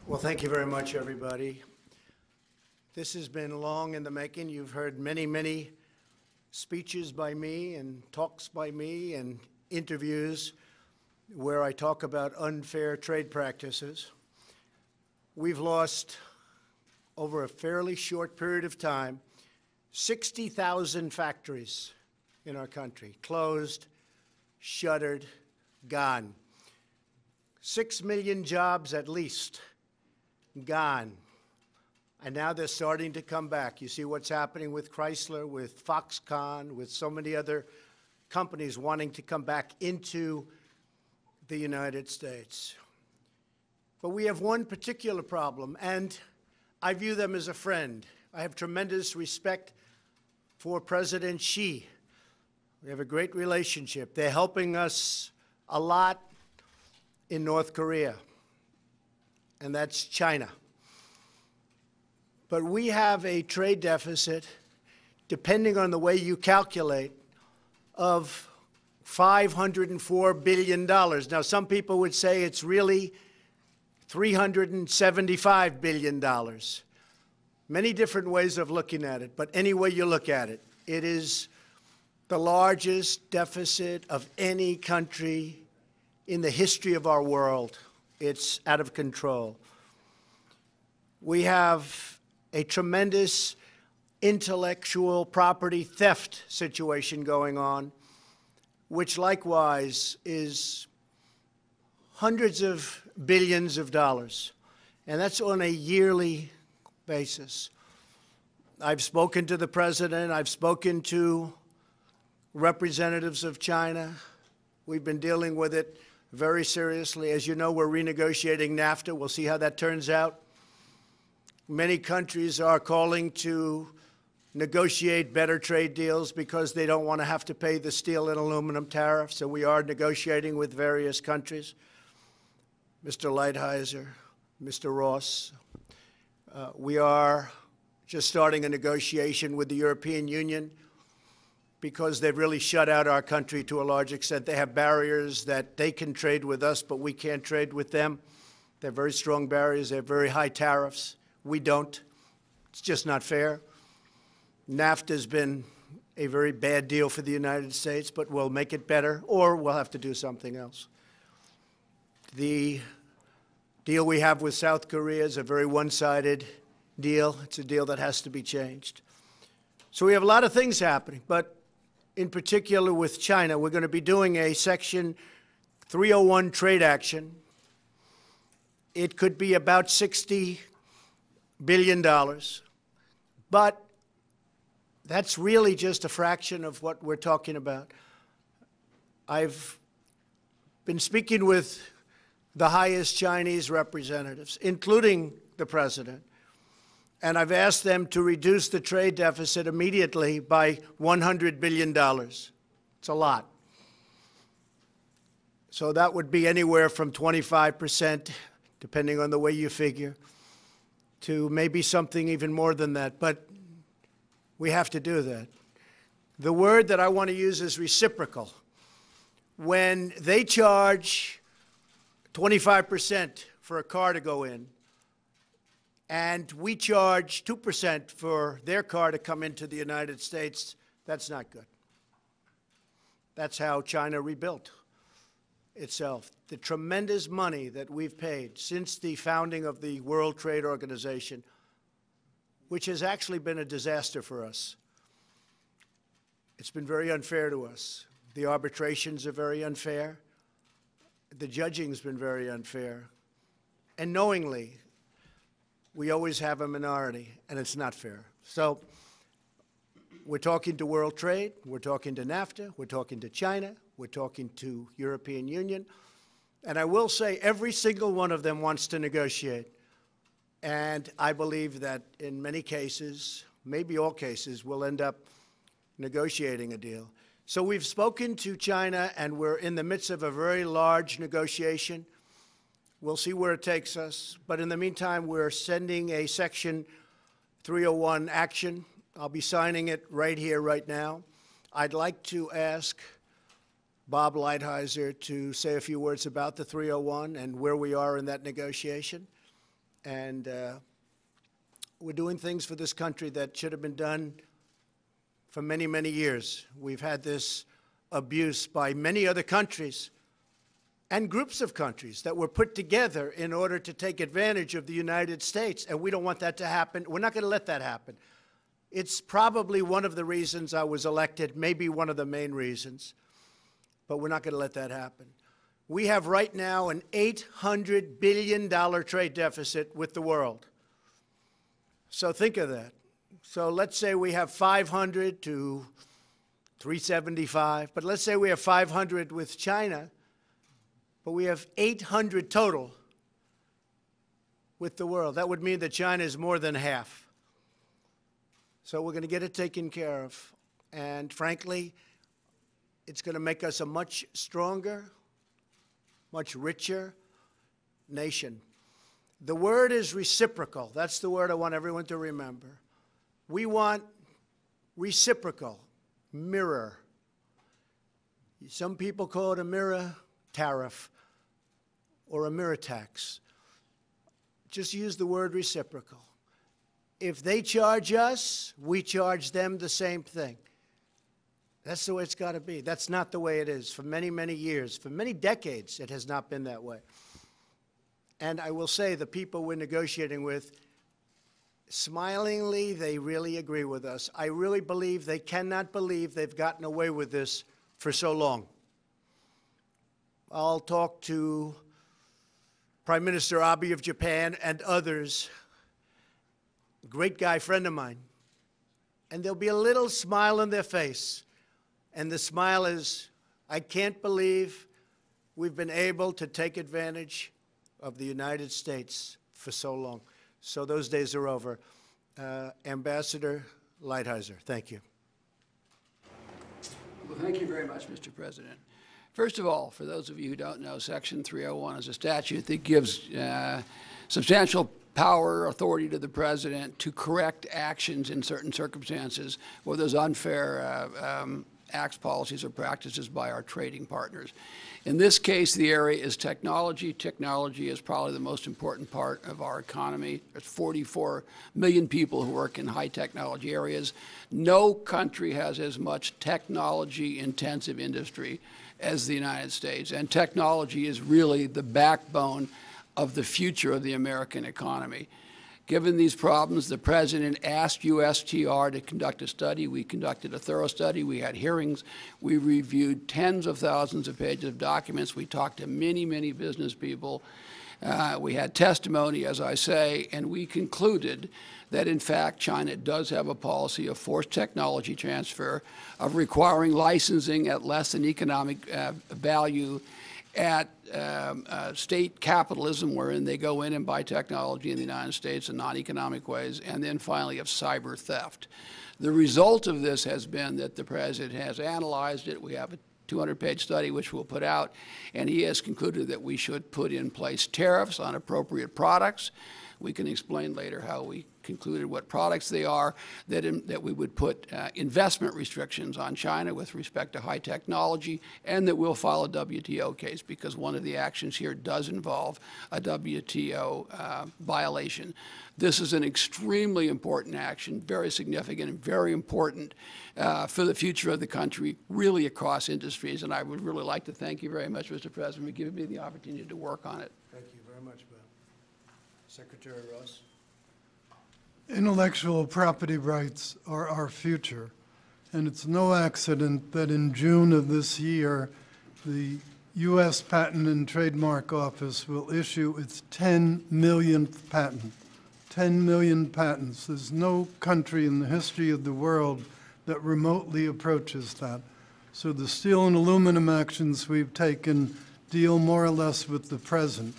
Well, thank you very much, everybody. This has been long in the making. You've heard many, many speeches by me and talks by me and interviews where I talk about unfair trade practices. We've lost, over a fairly short period of time, 60,000 factories in our country, closed, shuttered, gone. 6 million jobs at least gone. And now they're starting to come back. You see what's happening with Chrysler, with Foxconn, with so many other companies wanting to come back into the United States. But we have one particular problem, and I view them as a friend. I have tremendous respect for President Xi. We have a great relationship. They're helping us a lot in North Korea, and that's China. But we have a trade deficit, depending on the way you calculate, of $504 billion. Now, some people would say it's really $375 billion. Many different ways of looking at it, but any way you look at it, it is the largest deficit of any country in the history of our world. It's out of control. We have a tremendous intellectual property theft situation going on, which likewise is hundreds of billions of dollars, and that's on a yearly basis. I've spoken to the president. I've spoken to representatives of China. We've been dealing with it very seriously. As you know, we're renegotiating NAFTA. We'll see how that turns out. Many countries are calling to negotiate better trade deals because they don't want to have to pay the steel and aluminum tariffs. So we are negotiating with various countries. Mr. Lighthizer, Mr. Ross. We are just starting a negotiation with the European Union because they've really shut out our country to a large extent. They have barriers that they can trade with us, but we can't trade with them. They're very strong barriers. They have very high tariffs. We don't. It's just not fair. NAFTA has been a very bad deal for the United States, but we'll make it better, or we'll have to do something else. The deal we have with South Korea is a very one-sided deal. It's a deal that has to be changed. So we have a lot of things happening, but in particular with China, we're going to be doing a Section 301 trade action. It could be about $60 billion, but that's really just a fraction of what we're talking about. I've been speaking with the highest Chinese representatives, including the president, and I've asked them to reduce the trade deficit immediately by $100 billion. It's a lot. So that would be anywhere from 25%, depending on the way you figure, to maybe something even more than that. But we have to do that. The word that I want to use is reciprocal. When they charge 25% for a car to go in, and we charge 2% for their car to come into the United States, that's not good. That's how China rebuilt itself. The tremendous money that we've paid since the founding of the World Trade Organization, which has actually been a disaster for us. It's been very unfair to us. The arbitrations are very unfair. The judging's been very unfair. And knowingly, we always have a minority, and it's not fair. So we're talking to World Trade, we're talking to NAFTA, we're talking to China, we're talking to European Union. And I will say every single one of them wants to negotiate. And I believe that in many cases, maybe all cases, we'll end up negotiating a deal. So we've spoken to China, and we're in the midst of a very large negotiation. We'll see where it takes us. But in the meantime, we're sending a Section 301 action. I'll be signing it right here, right now. I'd like to ask Bob Lighthizer to say a few words about the 301 and where we are in that negotiation. And we're doing things for this country that should have been done for many, many years. We've had this abuse by many other countries and groups of countries that were put together in order to take advantage of the United States, and we don't want that to happen. We're not going to let that happen. It's probably one of the reasons I was elected, maybe one of the main reasons, but we're not going to let that happen. We have right now an $800 billion trade deficit with the world. So think of that. So let's say we have 500 to 375, but let's say we have 500 with China, but we have 800 total with the world. That would mean that China is more than half. So we're going to get it taken care of. And frankly, it's going to make us a much stronger, much richer nation. The word is reciprocal. That's the word I want everyone to remember. We want reciprocal, mirror. Some people call it a mirror tariff or a mirror tax. Just use the word reciprocal. If they charge us, we charge them the same thing. That's the way it's got to be. That's not the way it is. For many, many years, for many decades, it has not been that way. And I will say the people we're negotiating with, smilingly, they really agree with us. I really believe they cannot believe they've gotten away with this for so long. I'll talk to Prime Minister Abe of Japan and others, great guy, friend of mine, and there'll be a little smile on their face. And the smile is, I can't believe we've been able to take advantage of the United States for so long. So those days are over. Ambassador Lighthizer, thank you. Well, thank you very much, Mr. President. First of all, for those of you who don't know, Section 301 is a statute that gives substantial power, authority to the President to correct actions in certain circumstances where there's unfair acts, policies, or practices by our trading partners. In this case, the area is technology. Technology is probably the most important part of our economy. There's 44 million people who work in high technology areas. No country has as much technology-intensive industry as the United States, and technology is really the backbone of the future of the American economy. Given these problems, the President asked USTR to conduct a study. We conducted a thorough study. We had hearings. We reviewed tens of thousands of pages of documents. We talked to many, many business people. We had testimony, as I say, and we concluded that, in fact, China does have a policy of forced technology transfer, of requiring licensing at less than economic value, at state capitalism, wherein they go in and buy technology in the United States in non-economic ways, and then finally of cyber theft. The result of this has been that the President has analyzed it. We have a 200-page study which we'll put out, and he has concluded that we should put in place tariffs on appropriate products. We can explain later how we concluded what products they are, that we would put investment restrictions on China with respect to high technology, and that we'll file a WTO case because one of the actions here does involve a WTO violation. This is an extremely important action, very significant and very important for the future of the country, really across industries, and I would really like to thank you very much, Mr. President, for giving me the opportunity to work on it. Thank you very much, Bill. Secretary Ross. Intellectual property rights are our future, and it's no accident that in June of this year, the U.S. Patent and Trademark Office will issue its 10 millionth patent. 10 million patents. There's no country in the history of the world that remotely approaches that. So the steel and aluminum actions we've taken deal more or less with the present.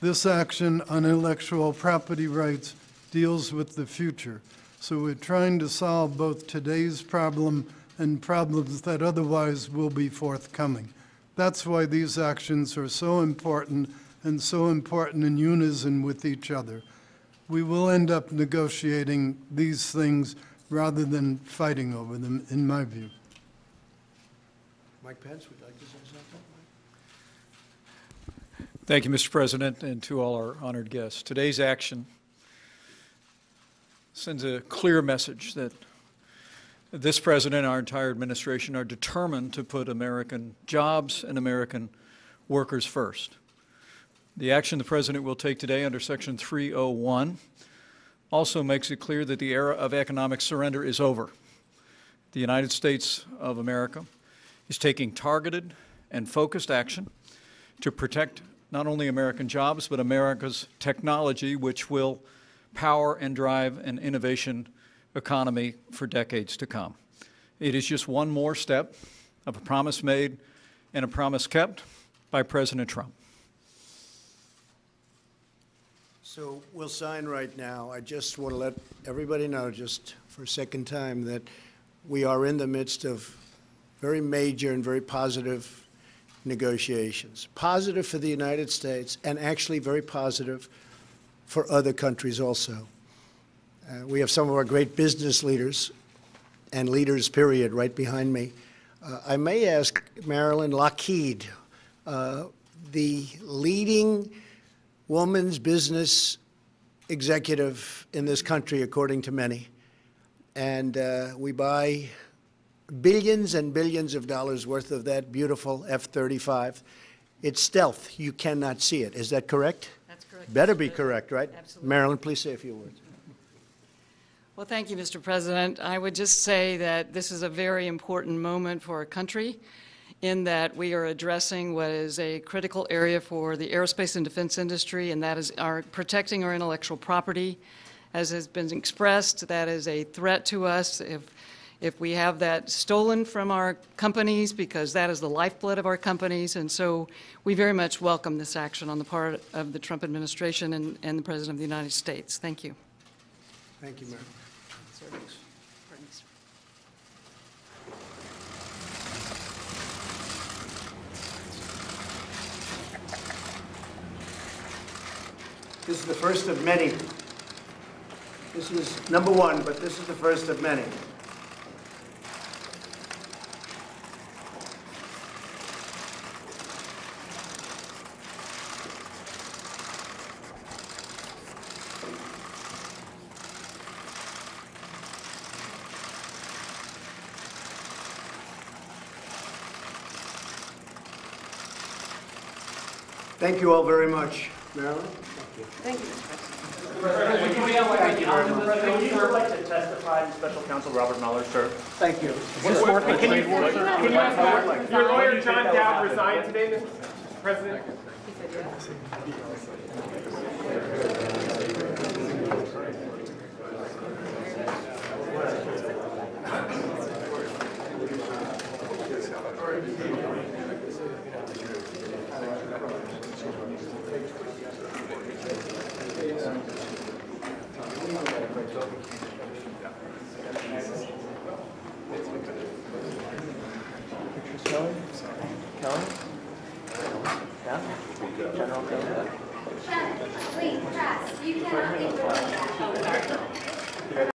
This action on intellectual property rights deals with the future. So we're trying to solve both today's problem and problems that otherwise will be forthcoming. That's why these actions are so important and so important in unison with each other. We will end up negotiating these things rather than fighting over them, in my view. Mike Pence would like to say something? Thank you, Mr. President, and to all our honored guests. Today's action sends a clear message that this president and our entire administration are determined to put American jobs and American workers first. The action the president will take today under Section 301 also makes it clear that the era of economic surrender is over. The United States of America is taking targeted and focused action to protect not only American jobs, but America's technology, which will power and drive an innovation economy for decades to come. It is just one more step of a promise made and a promise kept by President Trump. So we'll sign right now. I just want to let everybody know, just for a second time, that we are in the midst of very major and very positive negotiations. Positive for the United States, and actually very positive for other countries also. We have some of our great business leaders and leaders, period, right behind me. I may ask Marilyn Lockheed, the leading woman's business executive in this country, according to many. And we buy billions and billions of dollars worth of that beautiful F-35. It's stealth. You cannot see it. Is that correct? That's correct. Better be correct, right? Absolutely. Marilyn, please say a few words. Well, thank you, Mr. President. I would just say that this is a very important moment for our country in that we are addressing what is a critical area for the aerospace and defense industry, and that is protecting our intellectual property. As has been expressed, that is a threat to us if we have that stolen from our companies, because that is the lifeblood of our companies. And so we very much welcome this action on the part of the Trump administration and the President of the United States. Thank you. Thank you, Marilyn. This is the first of many. This is number one, but this is the first of many. Thank you all very much. Marilyn? Thank you, Mr. President. Thank you very much. Would you like to testify to Special Counsel Robert Mueller, sir? Thank you. Can your lawyer, John Dowd, resign today, Mr. President? Kelly? Yeah? General Kelly? Shannon, please, press. You cannot leave the room.